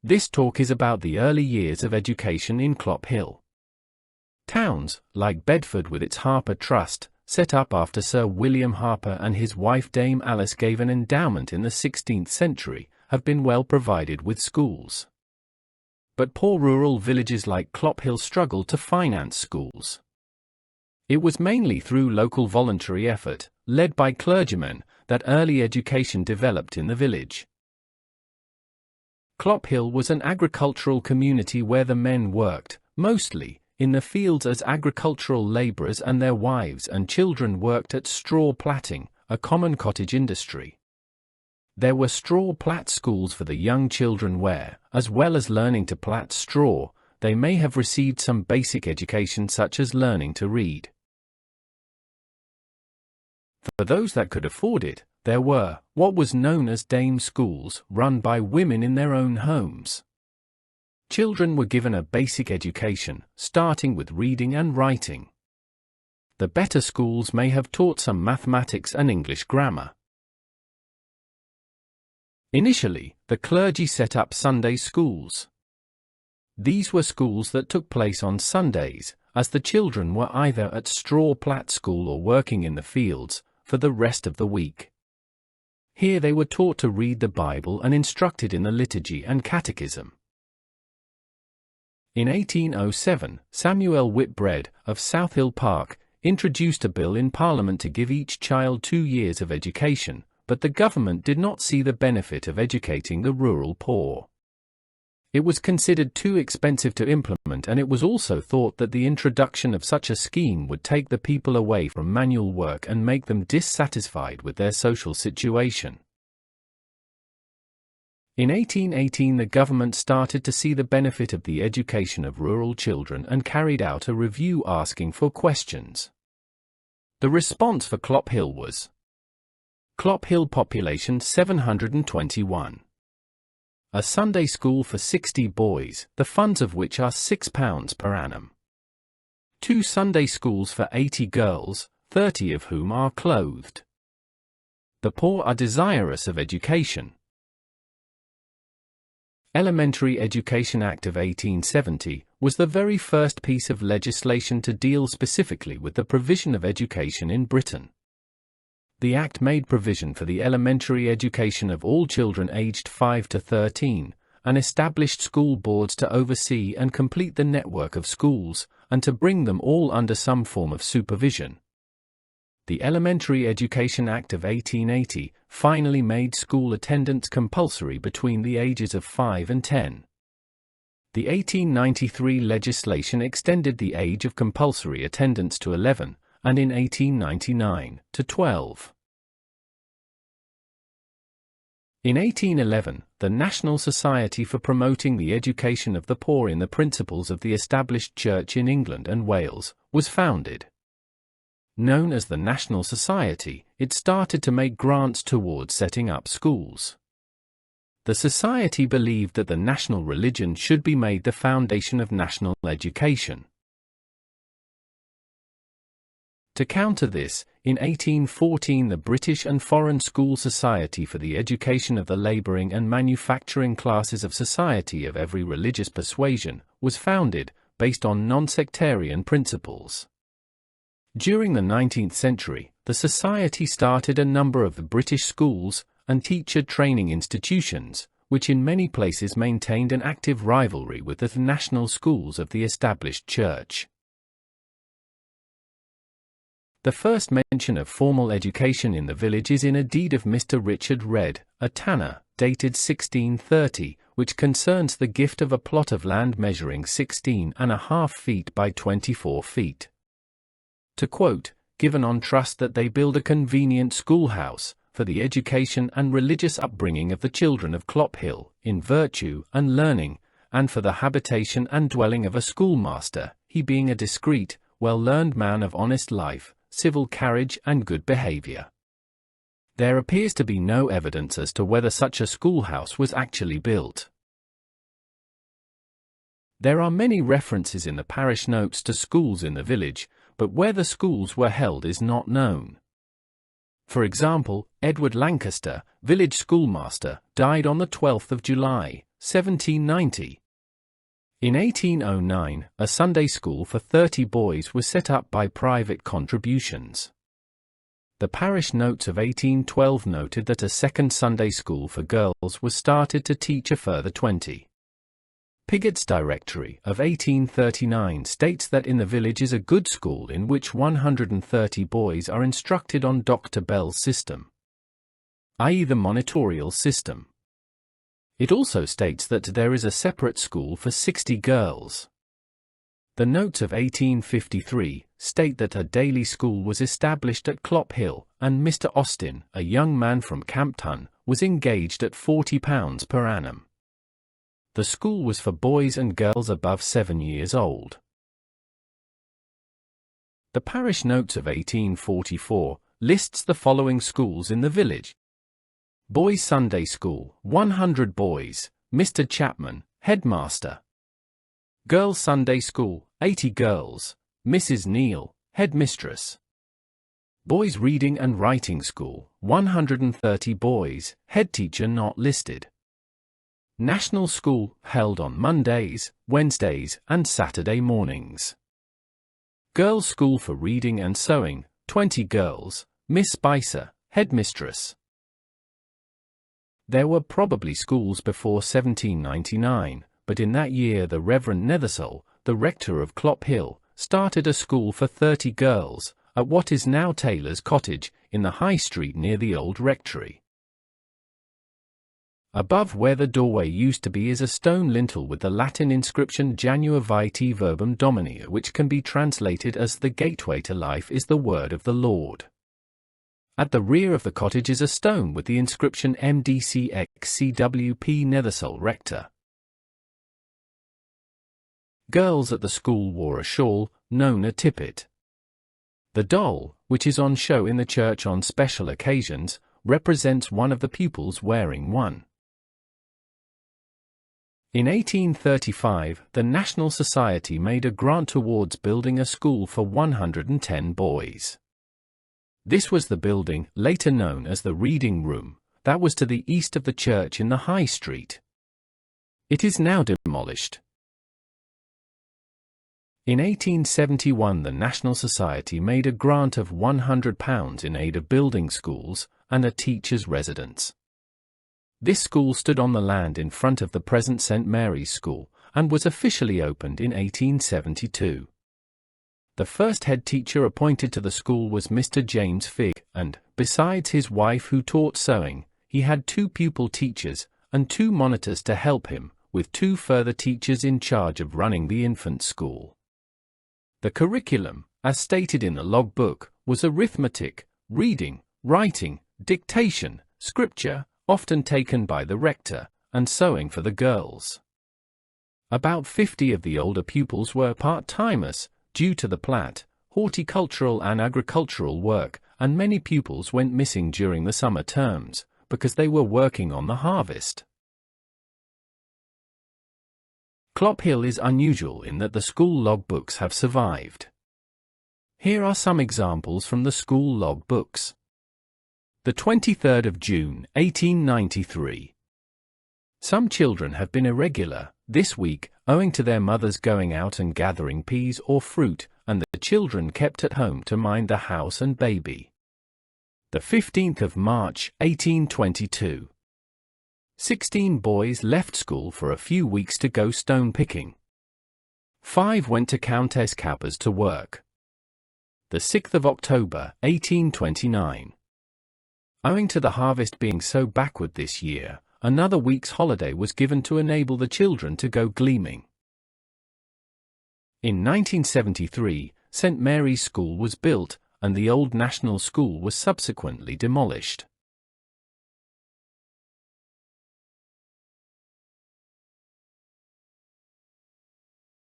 This talk is about the early years of education in Clophill. Towns, like Bedford with its Harper Trust, set up after Sir William Harper and his wife Dame Alice gave an endowment in the 16th century, have been well provided with schools. But poor rural villages like Clophill struggled to finance schools. It was mainly through local voluntary effort, led by clergymen, that early education developed in the village. Clophill was an agricultural community where the men worked, mostly, in the fields as agricultural labourers, and their wives and children worked at straw plaiting, a common cottage industry. There were straw plat schools for the young children where, as well as learning to plait straw, they may have received some basic education such as learning to read. For those that could afford it, there were what was known as dame schools, run by women in their own homes. Children were given a basic education, starting with reading and writing. The better schools may have taught some mathematics and English grammar. Initially, the clergy set up Sunday schools. These were schools that took place on Sundays, as the children were either at straw plat school or working in the fields for the rest of the week. Here they were taught to read the Bible and instructed in the liturgy and catechism. In 1807, Samuel Whitbread, of Southill Park, introduced a bill in Parliament to give each child 2 years of education, but the government did not see the benefit of educating the rural poor. It was considered too expensive to implement, and it was also thought that the introduction of such a scheme would take the people away from manual work and make them dissatisfied with their social situation. In 1818 the government started to see the benefit of the education of rural children and carried out a review asking for questions. The response for Clophill was: Clophill population 721. A Sunday school for 60 boys, the funds of which are £6 per annum. 2 Sunday schools for 80 girls, 30 of whom are clothed. The poor are desirous of education. Elementary Education Act of 1870 was the very first piece of legislation to deal specifically with the provision of education in Britain. The Act made provision for the elementary education of all children aged 5 to 13, and established school boards to oversee and complete the network of schools, and to bring them all under some form of supervision. The Elementary Education Act of 1880 finally made school attendance compulsory between the ages of 5 and 10. The 1893 legislation extended the age of compulsory attendance to 11, and in 1899, to 12. In 1811, the National Society for Promoting the Education of the Poor in the Principles of the Established Church in England and Wales was founded. Known as the National Society, it started to make grants towards setting up schools. The society believed that the national religion should be made the foundation of national education. To counter this, in 1814 the British and Foreign School Society for the Education of the Labouring and Manufacturing Classes of Society of every religious persuasion was founded, based on non-sectarian principles. During the 19th century, the Society started a number of the British schools and teacher training institutions, which in many places maintained an active rivalry with the national schools of the established church. The first mention of formal education in the village is in a deed of Mr. Richard Redd, a tanner, dated 1630, which concerns the gift of a plot of land measuring 16.5 feet by 24 feet. To quote, given on trust that they build a convenient schoolhouse, for the education and religious upbringing of the children of Clophill, in virtue and learning, and for the habitation and dwelling of a schoolmaster, he being a discreet, well-learned man of honest life, civil carriage and good behaviour. There appears to be no evidence as to whether such a schoolhouse was actually built. There are many references in the parish notes to schools in the village, but where the schools were held is not known. For example, Edward Lancaster, village schoolmaster, died on the 12th of July, 1790. In 1809, a Sunday school for 30 boys was set up by private contributions. The parish notes of 1812 noted that a second Sunday school for girls was started to teach a further 20. Pigot's Directory of 1839 states that in the village is a good school in which 130 boys are instructed on Dr. Bell's system, i.e. the monitorial system. It also states that there is a separate school for 60 girls. The notes of 1853 state that a daily school was established at Clophill, and Mr. Austin, a young man from Campton, was engaged at £40 per annum. The school was for boys and girls above 7 years old. The parish notes of 1844 lists the following schools in the village. Boys' Sunday School, 100 boys, Mr. Chapman, headmaster. Girls' Sunday School, 80 girls, Mrs. Neal, headmistress. Boys' Reading and Writing School, 130 boys, headteacher not listed. National School, held on Mondays, Wednesdays, and Saturday mornings. Girls' School for Reading and Sewing, 20 girls, Miss Spicer, headmistress. There were probably schools before 1799, but in that year the Reverend Nethersole, the rector of Clophill, started a school for 30 girls, at what is now Taylor's Cottage, in the High Street near the old rectory. Above where the doorway used to be is a stone lintel with the Latin inscription Janua Vitae Verbum Domini, which can be translated as "The gateway to life is the word of the Lord." At the rear of the cottage is a stone with the inscription MDCXCWP Nethersole Rector. Girls at the school wore a shawl, known as tippet. The doll, which is on show in the church on special occasions, represents one of the pupils wearing one. In 1835, the National Society made a grant towards building a school for 110 boys. This was the building, later known as the Reading Room, that was to the east of the church in the High Street. It is now demolished. In 1871 the National Society made a grant of £100 in aid of building schools and a teacher's residence. This school stood on the land in front of the present St. Mary's School, and was officially opened in 1872. The first head teacher appointed to the school was Mr. James Figg, and, besides his wife who taught sewing, he had 2 pupil teachers, and 2 monitors to help him, with 2 further teachers in charge of running the infant school. The curriculum, as stated in the logbook, was arithmetic, reading, writing, dictation, scripture, often taken by the rector, and sewing for the girls. About 50 of the older pupils were part-timers, due to the plat, horticultural and agricultural work, and many pupils went missing during the summer terms, because they were working on the harvest. Clophill is unusual in that the school logbooks have survived. Here are some examples from the school logbooks. The 23rd of June, 1893. Some children have been irregular this week, owing to their mothers going out and gathering peas or fruit, and the children kept at home to mind the house and baby. The 15th of March, 1822. 16 boys left school for a few weeks to go stone picking. 5 went to Countess Cowper's to work. The 6th of October, 1829. Owing to the harvest being so backward this year, another week's holiday was given to enable the children to go gleaming. In 1973, St. Mary's School was built, and the old National School was subsequently demolished.